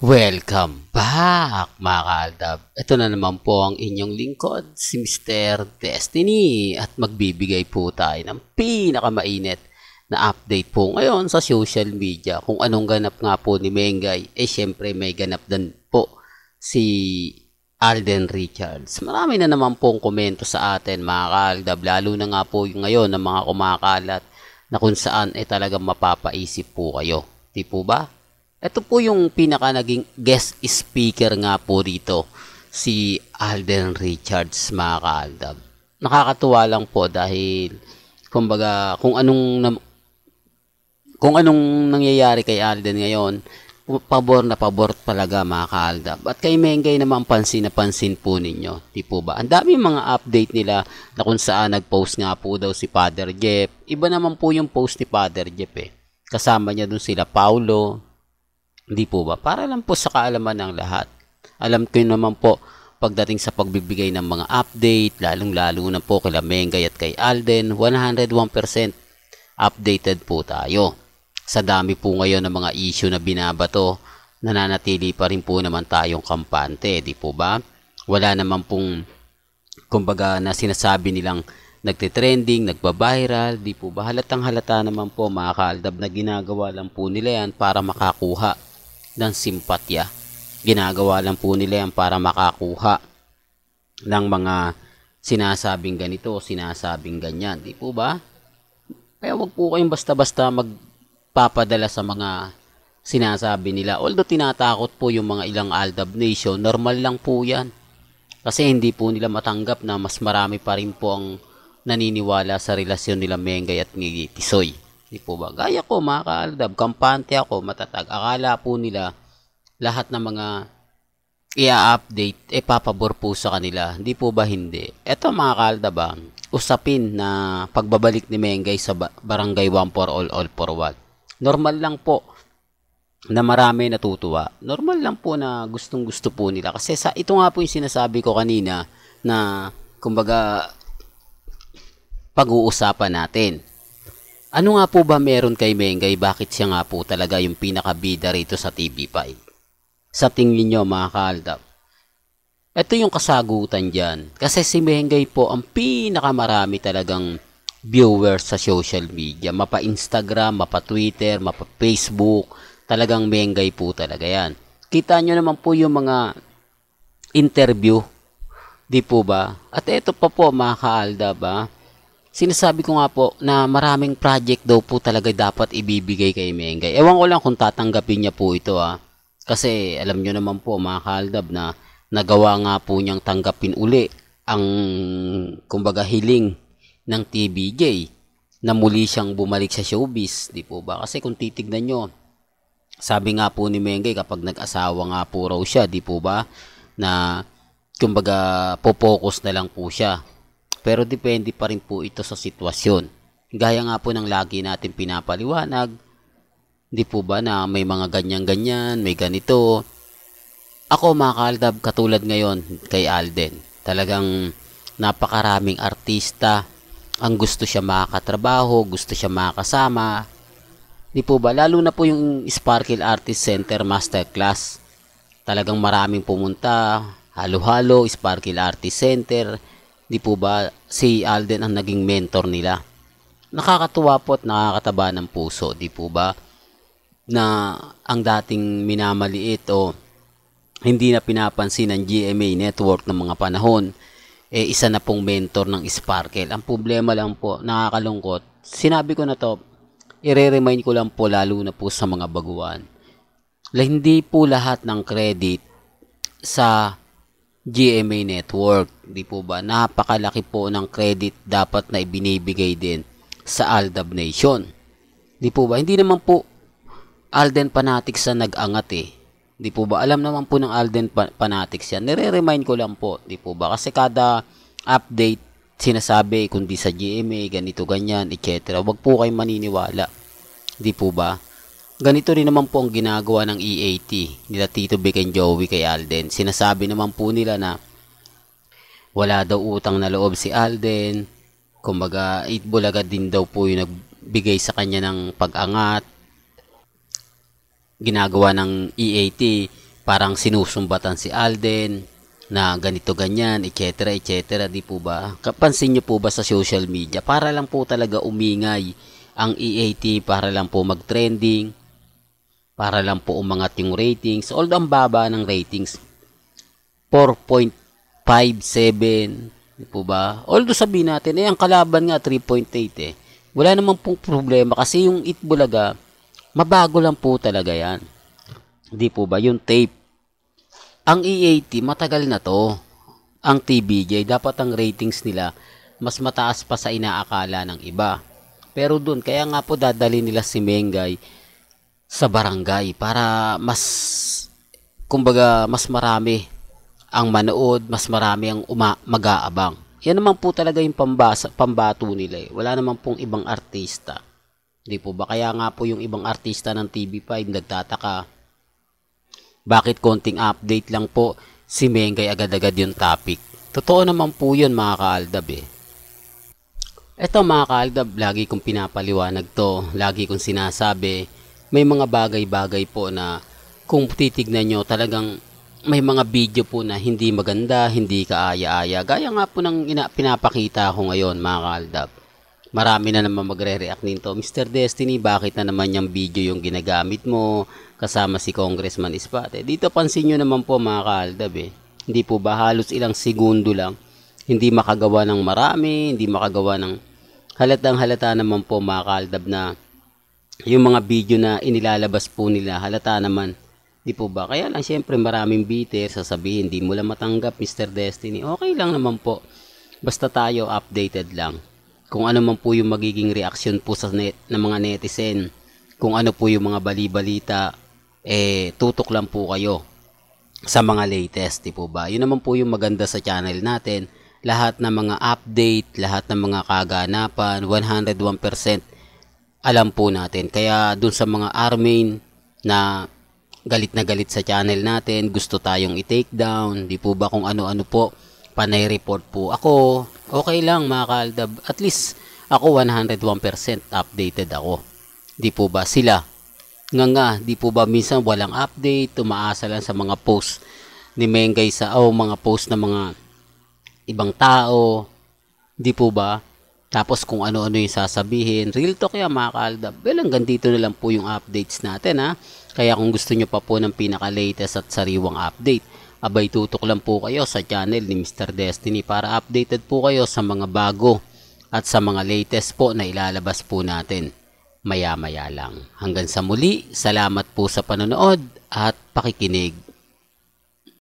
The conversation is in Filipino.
Welcome back mga kaaldab. Ito na naman po ang inyong lingkod, si Mr. Destiny. At magbibigay po tayo ng pinakamainit na update po ngayon sa social media. Kung anong ganap nga po ni Mengay, syempre may ganap din po si Alden Richards. Marami na naman pong komento sa atin mga kaaldab. Lalo na nga po yung ngayon ng mga kumakalat na kung saan talagang mapapaisip po kayo. Di po ba? Ito po yung pinaka naging guest speaker nga po dito, si Alden Richards mga kaaldab. Nakakatuwa lang po dahil kumbaga kung anong nangyayari kay Alden ngayon, pabor na pabor talaga mga kaaldab. At kay Mengay naman pansin na pansin po ninyo, di po ba? Ang dami mga update nila na kung saan nag-post nga po daw si Father Jeff. Iba naman po yung post ni Father Jeff Kasama niya dun sila Paulo. Hindi po ba? Para lang po sa kaalaman ng lahat. Alam ko naman po, pagdating sa pagbibigay ng mga update, lalong-lalo na po kay Mengay at kay Alden, 101% updated po tayo. Sa dami po ngayon ng mga issue na binabato, nananatili pa rin po naman tayong kampante, di po ba? Wala naman pong, kumbaga, na sinasabi nilang nagtitrending, nagbabiral, di po ba? Halatang halata naman po mga kaaldab na ginagawa lang po nila yan para makakuha ng simpatya. Ginagawa lang po nila yan para makakuha ng mga sinasabing ganito, sinasabing ganyan. Di po ba? Kaya wag po kayong basta-basta magpapadala sa mga sinasabi nila. Although tinatakot po yung mga ilang Aldab Nation, normal lang po yan. Kasi hindi po nila matanggap na mas marami pa rin po ang naniniwala sa relasyon nila Mengay at ni Tisoy. Di po ba? Gaya ko mga kaaldab, kampante ako, matatag. Akala po nila lahat ng mga i-update, papabor po sa kanila. Hindi po ba hindi? Eto mga kaaldab, usapin na pagbabalik ni Mengay sa Barangay 1 for all for one. Normal lang po na marami natutuwa. Normal lang po na gustong gusto po nila. Kasi ito nga po yung sinasabi ko kanina na kumbaga pag-uusapan natin. Ano nga po ba meron kay Mengay? Bakit siya nga po talaga yung pinakabida rito sa TV5? Sa tingin nyo mga kaaldab. Ito yung kasagutan dyan. Kasi si Mengay po ang pinakamarami talagang viewers sa social media. Mapa-Instagram, mapa-Twitter, mapa-Facebook. Talagang Mengay po talaga yan. Kita nyo naman po yung mga interview. Di po ba? At ito pa po mga kaaldab sinasabi ko nga po na maraming project daw po talaga dapat ibibigay kay Mengay. Ewan ko lang kung tatanggapin niya po ito Kasi alam nyo naman po mga kaaldab na nagawa nga po niyang tanggapin uli ang kumbaga hiling ng TBJ na muli siyang bumalik sa showbiz. Di po ba? Kasi kung titignan nyo, sabi nga po ni Mengay kapag nag-asawa nga po raw siya, di po ba? Na kumbaga po-focus na lang po siya. Pero depende pa rin po ito sa sitwasyon. Gaya nga po ng lagi natin pinapaliwanag, di po ba na may mga ganyan-ganyan, may ganito. Ako mga kaaldab, katulad ngayon kay Alden, talagang napakaraming artista ang gusto siya makakatrabaho, gusto siya makakasama. Di po ba? Lalo na po yung Sparkle Artist Center Masterclass. Talagang maraming pumunta, halo-halo, Sparkle Artist Center. Di po ba, si Alden ang naging mentor nila. Nakakatuwa po at nakakataba ng puso, di po ba? Na ang dating minamaliit o hindi na pinapansin ng GMA Network ng mga panahon, isa na pong mentor ng Sparkle. Ang problema lang po, nakakalungkot. Sinabi ko na to, i-remind ko lang po lalo na po sa mga baguhan. Hindi po lahat ng credit sa GMA Network, di po ba? Napakalaki po ng credit dapat na ibinibigay din sa Aldab Nation. Di po ba? Hindi naman po Alden Fanatics na nag-angat Di po ba? Alam naman po ng Alden Fanatics yan. Nire-remind ko lang po, di po ba? Kasi kada update sinasabi kundi sa GMA, ganito, ganyan, etc. Wag po kayong maniniwala. Di po ba? Ganito rin naman po ang ginagawa ng EAT nila Tito Vic and Joey kay Alden. Sinasabi naman po nila na wala daw utang na loob si Alden. Kumbaga, Itbulaga din daw po yung nagbigay sa kanya ng pag-angat. Ginagawa ng EAT parang sinusumbatan si Alden na ganito ganyan, etc. etc. Di po ba? Kapansin nyo po ba sa social media? Para lang po talaga umingay ang EAT, para lang po mag-trending, para lang po umangat yung ratings. Although ang baba ng ratings, 4.57, di po ba? Although sabihin natin, ang kalaban nga 3.8 eh. Wala naman pong problema kasi yung Itbulaga, mabago lang po talaga yan. Di po ba? Yung tape. Ang EAT, matagal na to. Ang TBJ, dapat ang ratings nila mas mataas pa sa inaakala ng iba. Pero dun, kaya nga po dadali nila si Mengay sa barangay para mas, kumbaga, mas marami ang manood, mas marami ang mag-aabang. Yan naman po talaga yung pambato nila eh. Wala naman pong ibang artista. Di po ba? Kaya nga po yung ibang artista ng TV5 nagtataka, bakit konting update lang po si Mengay agad-agad yung topic. Totoo naman po yun mga kaaldab eh. Eto mga kaaldab, lagi kong pinapaliwanag to, lagi kong sinasabi, may mga bagay-bagay po na kung titignan nyo talagang may mga video po na hindi maganda, hindi kaaya-aya. Gaya nga po ng pinapakita ko ngayon mga kaaldab. Marami na naman magre-react nito. Mr. Destiny, bakit na naman yung video yung ginagamit mo kasama si Congressman Ispate? Dito pansin nyo naman po mga kaaldab eh. Hindi po ba halos ilang segundo lang, hindi makagawa ng marami, hindi makagawa ng halatang halata naman po mga kaaldab na yung mga video na inilalabas po nila, halata naman. Di po ba? Kaya lang syempre maraming bitter, sasabihin, hindi mo lang matanggap Mr. Destiny. Okay lang naman po. Basta tayo updated lang. Kung ano man po yung magiging reaksyon po ng mga netizen, kung ano po yung mga bali-balita, tutok lang po kayo sa mga latest, di po ba? Yun naman po yung maganda sa channel natin. Lahat ng mga update, lahat ng mga kaganapan, 101% alam po natin. Kaya dun sa mga armin na galit sa channel natin, gusto tayong i-take down, di po ba, kung ano-ano po, panay report po ako, okay lang mga kaaldab. At least ako 101% updated ako. Di po ba? Sila nga, di po ba minsan walang update, tumaasa lang sa mga post ni Mengay sa mga post ng mga ibang tao. Di po ba? Tapos kung ano-ano yung sasabihin, real talk yan mga kaaldab. Well, hanggang dito na lang po yung updates natin ha. Kaya kung gusto nyo pa po ng pinaka-latest at sariwang update, abay tutok lang po kayo sa channel ni Mr. Destiny para updated po kayo sa mga bago at sa mga latest po na ilalabas po natin maya-maya lang. Hanggang sa muli, salamat po sa panonood at pakikinig.